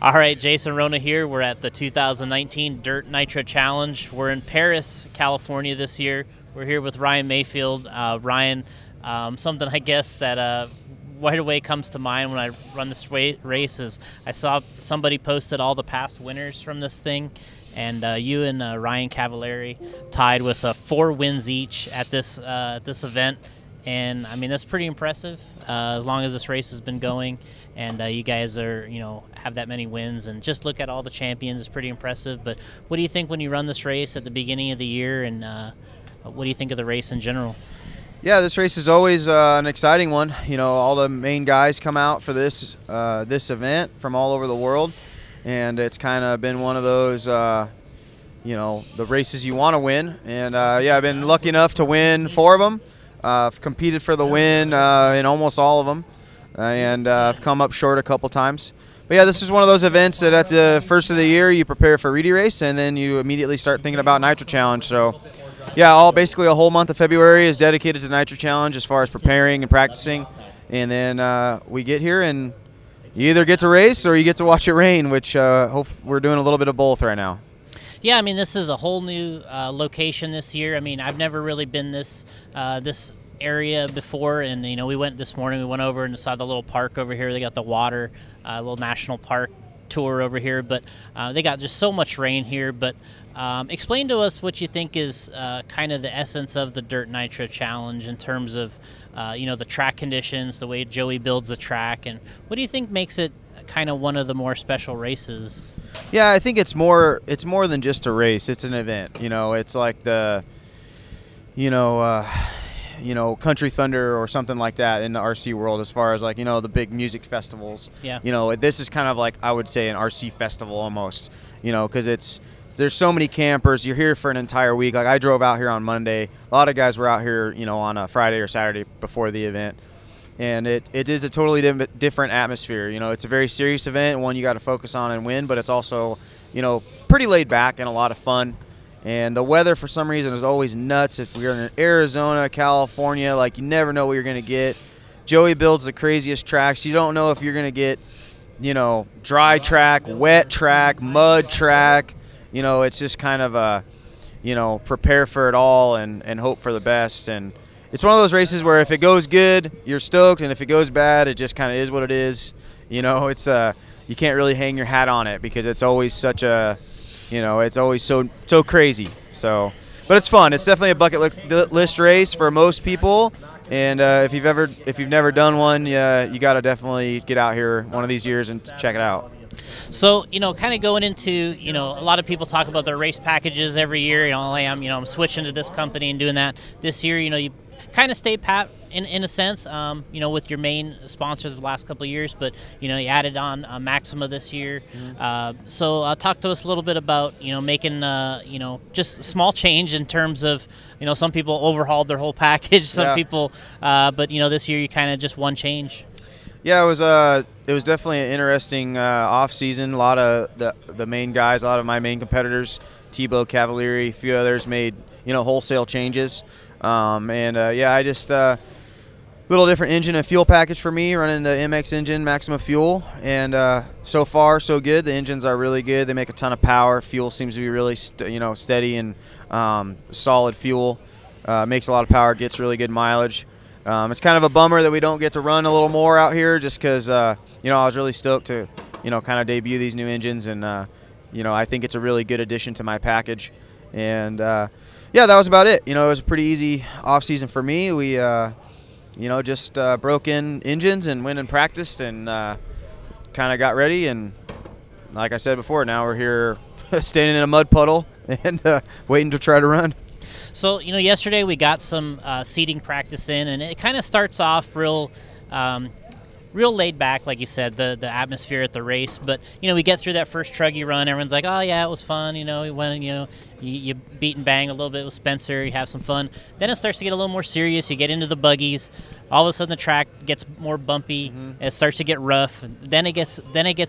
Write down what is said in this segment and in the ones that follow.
All right, Jason Ruona here. We're at the 2019 Dirt Nitro Challenge. We're in Paris, California this year. We're here with Ryan Maifield. Ryan, something I guess that right away comes to mind when I run this race is I saw somebody posted all the past winners from this thing, and you and Ryan Cavallari tied with 4 wins each at this event. And I mean, that's pretty impressive as long as this race has been going, and you guys are, have that many wins, and just look at all the champions. It's pretty impressive. But what do you think when you run this race at the beginning of the year, and what do you think of the race in general? Yeah, this race is always an exciting one. All the main guys come out for this event from all over the world, and it's kind of been one of those, the races you want to win. And yeah, I've been lucky enough to win 4 of them. I've competed for the win in almost all of them, and I've come up short a couple times. But yeah, this is one of those events that at the first of the year you prepare for Reedy Race, and then you immediately start thinking about Nitro Challenge. So yeah, basically a whole month of February is dedicated to Nitro Challenge as far as preparing and practicing. And then we get here, and you either get to race or you get to watch it rain, which we're doing a little bit of both right now. Yeah, I mean, this is a whole new location this year. I mean, I've never really been this area before, and we went this morning. We went over and saw the little park over here. They got the water, little national park tour over here, but they got just so much rain here. But explain to us what you think is kind of the essence of the Dirt Nitro Challenge in terms of the track conditions, the way Joey builds the track, and what do you think makes it kind of one of the more special races? Yeah, I think it's more than just a race. It's an event. It's like the Country Thunder or something like that in the RC world, as far as like the big music festivals. Yeah. This is kind of like, I would say, an RC festival almost. Because there's so many campers. You're here for an entire week. Like, I drove out here on Monday. A lot of guys were out here on a Friday or Saturday before the event. And it is a totally different atmosphere. It's a very serious event, one you got to focus on and win, but it's also, pretty laid back and a lot of fun. And the weather, for some reason, is always nuts. If we're in Arizona, California, like, you never know what you're going to get. Joey builds the craziest tracks. You don't know if you're going to get, dry track, wet track, mud track. It's just kind of a, prepare for it all and hope for the best. And it's one of those races where if it goes good, you're stoked, and if it goes bad, it just kind of is what it is. It's you can't really hang your hat on it because it's always such a, it's always so crazy. So, but it's fun. It's definitely a bucket list race for most people. And if you've never done one, yeah, you got to definitely get out here one of these years and check it out. So, kind of going into, a lot of people talk about their race packages every year. I'm switching to this company and doing that. This year, you kind of stay pat in a sense, with your main sponsors of the last couple of years, but, you added on Maxima this year. Mm-hmm. So talk to us a little bit about, making, just a small change in terms of, some people overhauled their whole package, some people, but, this year you kind of just one change. Yeah, it was definitely an interesting off season. A lot of the main guys, a lot of my main competitors, Thibaut, Cavallari, a few others made wholesale changes. Yeah, I just little different engine and fuel package for me, running the MX engine, Maxima fuel, and so far so good. The engines are really good. They make a ton of power. Fuel seems to be really steady and solid fuel. Makes a lot of power, gets really good mileage. It's kind of a bummer that we don't get to run a little more out here, just because I was really stoked to kind of debut these new engines, and I think it's a really good addition to my package. And yeah, that was about it. It was a pretty easy off season for me. We just broke in engines and went and practiced and kind of got ready, and like I said before, now we're here standing in a mud puddle and waiting to try to run. So, yesterday we got some seating practice in, and it kind of starts off real laid back, like you said, the atmosphere at the race. But, we get through that first truggy run. Everyone's like, oh, yeah, it was fun. We went, you beat and bang a little bit with Spencer. You have some fun. Then it starts to get a little more serious. You get into the buggies. All of a sudden the track gets more bumpy. Mm-hmm. It starts to get rough. Then it gets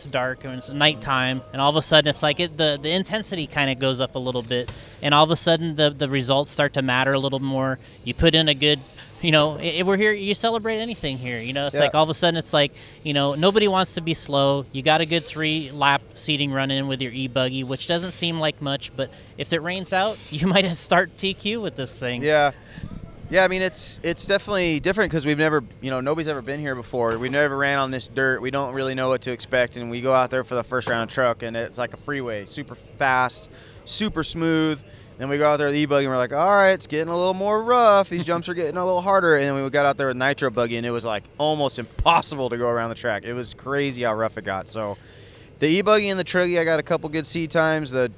dark, and it's nighttime. And all of a sudden it's like the intensity kind of goes up a little bit. And all of a sudden the results start to matter a little more. You put in a good You know, we're here. You celebrate anything here. You know, it's Yeah. like all of a sudden it's like, you know, nobody wants to be slow. You got a good 3-lap seating run in with your e-buggy, which doesn't seem like much, but if it rains out, you might start TQ with this thing. Yeah. Yeah, I mean, it's definitely different because we've never, you know, nobody's ever been here before. We never ran on this dirt. We don't really know what to expect, and we go out there for the first round of truck, and it's like a freeway, super fast, super smooth. Then we go out there with the e-buggy, and we're like, all right, it's getting a little more rough. These jumps are getting a little harder. And then we got out there with nitro buggy, and it was like almost impossible to go around the track. It was crazy how rough it got. So the e-buggy and the truggy, I got a couple good seat times. The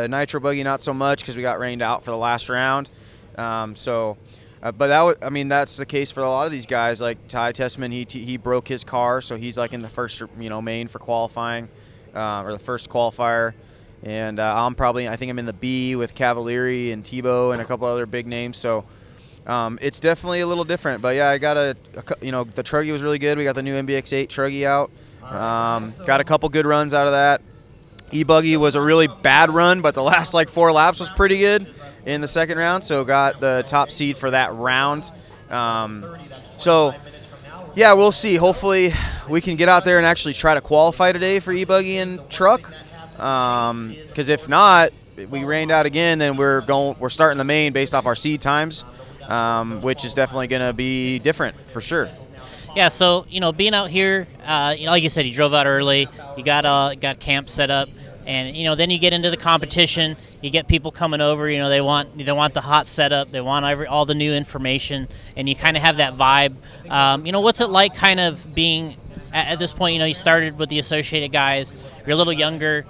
nitro buggy, not so much because we got rained out for the last round. But that was, I mean, that's the case for a lot of these guys. Like Ty Tessman, he broke his car, so he's like in the first, you know, main for qualifying, or the first qualifier. And I think I'm in the B with Cavalieri and Tebow and a couple other big names. So it's definitely a little different. But yeah, I got you know, the truggy was really good. We got the new MBX8 truggy out. Got a couple good runs out of that. E-buggy was a really bad run, but the last like 4 laps was pretty good in the second round. So got the top seed for that round. So yeah, we'll see. Hopefully we can get out there and actually try to qualify today for e-buggy and truck. Because if not, we rained out again, then we're starting the main based off our seed times, which is definitely going to be different for sure. Yeah, so, you know, being out here, you know, like you said, you drove out early, you got camp set up, and, you know, then you get into the competition, you get people coming over, you know, they want the hot setup, they want all the new information, and you kind of have that vibe. You know, what's it like kind of being, at this point, you know, you started with the Associated guys, you're a little younger,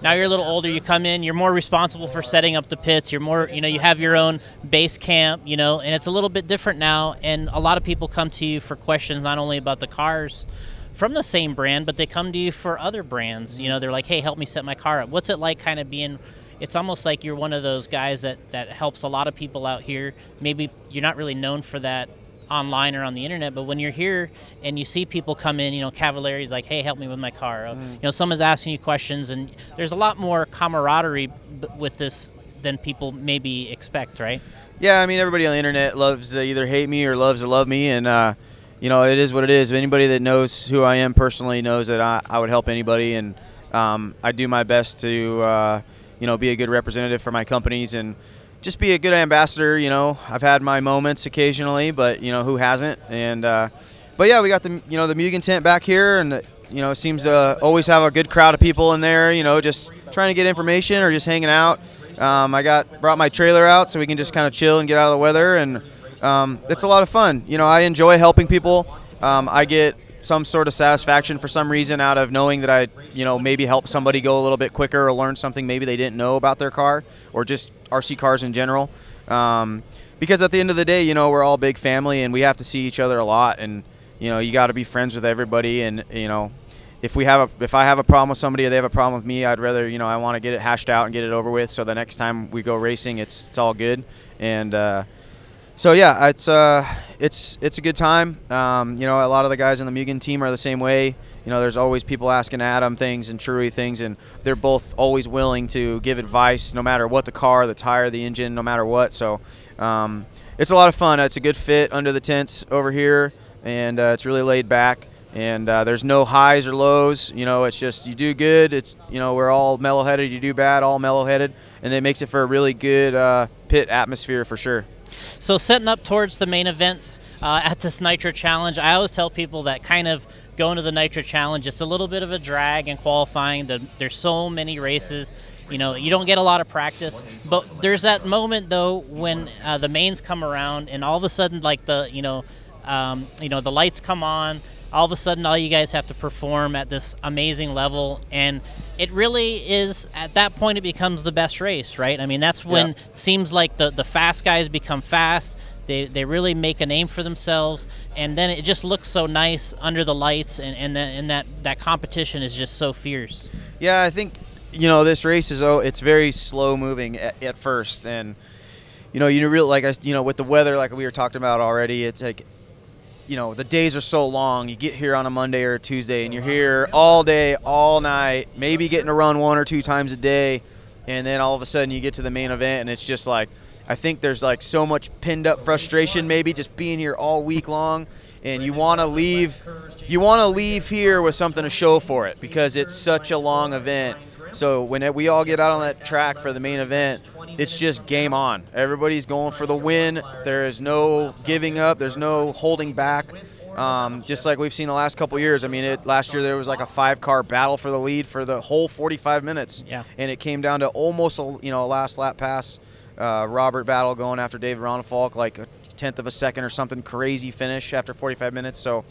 now you're a little older, you come in, you're more responsible for setting up the pits, you're more, you know, you have your own base camp, you know, and it's a little bit different now, and a lot of people come to you for questions not only about the cars from the same brand, but they come to you for other brands. You know, they're like, hey, help me set my car up. What's it like kind of being, it's almost like you're one of those guys that helps a lot of people out here. Maybe you're not really known for that online or on the internet, but when you're here and you see people come in, you know, Cavalieri's like, hey, help me with my car. You know, someone's asking you questions, and there's a lot more camaraderie with this than people maybe expect, right? Yeah, I mean, everybody on the internet loves to either hate me or loves to love me, and you know, it is what it is. Anybody that knows who I am personally knows that I would help anybody, and I do my best to you know, be a good representative for my companies and just be a good ambassador. You know, I've had my moments occasionally, but you know, who hasn't? And but yeah, we got the, you know, the Mugen tent back here, and you know, it seems to always have a good crowd of people in there, you know, just trying to get information or just hanging out. I brought my trailer out so we can just kind of chill and get out of the weather, and it's a lot of fun. You know, I enjoy helping people. I get some sort of satisfaction for some reason out of knowing that I, you know, maybe help somebody go a little bit quicker or learn something maybe they didn't know about their car or just RC cars in general. Because at the end of the day, you know, we're all a big family and we have to see each other a lot, and you know, you got to be friends with everybody. And you know, if I have a problem with somebody or they have a problem with me, I'd rather, you know, I want to get it hashed out and get it over with, so the next time we go racing, it's all good. And so yeah, it's a good time. You know, a lot of the guys on the Mugen team are the same way. You know, there's always people asking Adam things and Truey things, and they're both always willing to give advice, no matter what the car, the tire, the engine, no matter what. So it's a lot of fun. It's a good fit under the tents over here, and it's really laid back. And there's no highs or lows. You know, it's just you do good. It's, you know, we're all mellow-headed. You do bad, all mellow-headed, and it makes it for a really good pit atmosphere for sure. So setting up towards the main events at this Nitro Challenge, I always tell people that kind of going to the Nitro Challenge, it's a little bit of a drag in qualifying. There's so many races. You know, you don't get a lot of practice. But there's that moment, though, when the mains come around and all of a sudden, like the lights come on. All of a sudden, all you guys have to perform at this amazing level, and it really is, at that point, it becomes the best race, right? I mean, that's when it seems like the fast guys become fast. They really make a name for themselves, and then it just looks so nice under the lights, and that competition is just so fierce. Yeah, I think, you know, this race it's very slow moving at first, and you know, with the weather, like we were talking about already, it's like, you know, the days are so long. You get here on a Monday or a Tuesday, and you're here all day, all night, maybe getting to run 1 or 2 times a day, and then all of a sudden you get to the main event, and it's just like I think there's like so much pinned up frustration maybe just being here all week long, and you want to leave here with something to show for it because it's such a long event. So when we all get out on that track for the main event, it's just game on. Everybody's going for the win. There is no giving up. There's no holding back. Just like we've seen the last couple years. I mean, last year there was like a 5-car battle for the lead for the whole 45 minutes. Yeah. And it came down to almost a last lap pass. Robert battle going after David Ronafalk, like a 1/10 of a second or something crazy finish after 45 minutes. So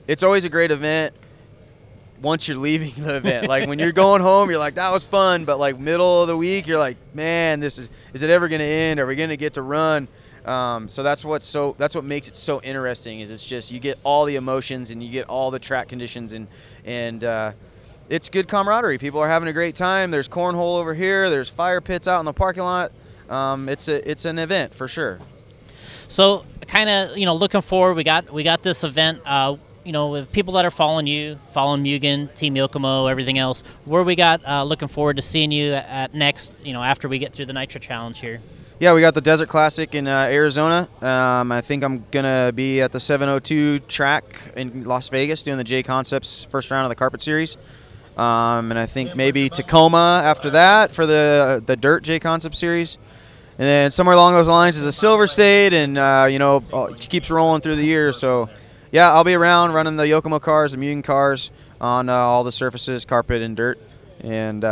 it's always a great event once you're leaving the event. Like when you're going home, you're like, that was fun. But like middle of the week, you're like, man, is it ever going to end? Are we going to get to run? So that's what makes it so interesting. Is it's just you get all the emotions and you get all the track conditions and it's good camaraderie. People are having a great time. There's cornhole over here. There's fire pits out in the parking lot. It's an event for sure. So kind of looking forward, we got this event. With people that are following Mugen, Team Yokomo, everything else, where we got looking forward to seeing you at next, after we get through the Nitro Challenge here. Yeah, we got the Desert Classic in Arizona. I think I'm going to be at the 702 track in Las Vegas doing the JConcepts first round of the Carpet Series. And I think maybe Tacoma after that for the Dirt JConcepts Series. And then somewhere along those lines is a Silver State, and, it keeps rolling through the year. So, yeah, I'll be around running the Yokomo cars, the Mugen cars on all the surfaces, carpet and dirt. And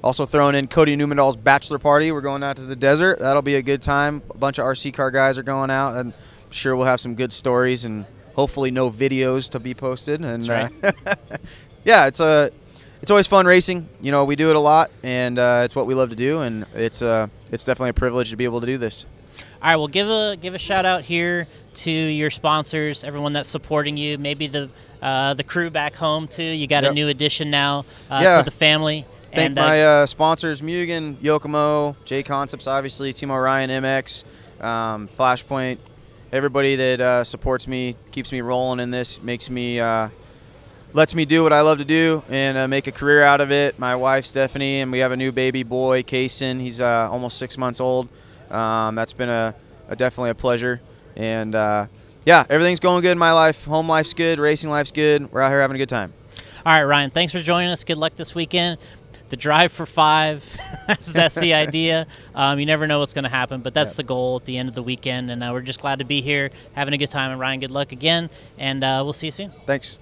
also throwing in Cody Newmandahl's bachelor party. We're going out to the desert. That'll be a good time. A bunch of RC car guys are going out, and I'm sure we'll have some good stories and hopefully no videos to be posted. And that's right. Yeah, it's always fun racing. We do it a lot, and it's what we love to do, and it's definitely a privilege to be able to do this. All right, well, give a shout out here to your sponsors, everyone that's supporting you, maybe the crew back home too. You got a new addition now to the family. Thank my sponsors, Mugen, Yokomo, JConcepts, obviously, Team Orion, MX, Flashpoint, everybody that supports me, keeps me rolling in this, lets me do what I love to do and make a career out of it. My wife, Stephanie, and we have a new baby boy, Kaysen. He's almost 6 months old. That's been definitely a pleasure. And, yeah, everything's going good in my life. Home life's good. Racing life's good. We're out here having a good time. All right, Ryan, thanks for joining us. Good luck this weekend. The drive for 5, that's the idea. You never know what's going to happen, but that's the goal at the end of the weekend. And we're just glad to be here, having a good time. And, Ryan, good luck again, and we'll see you soon. Thanks.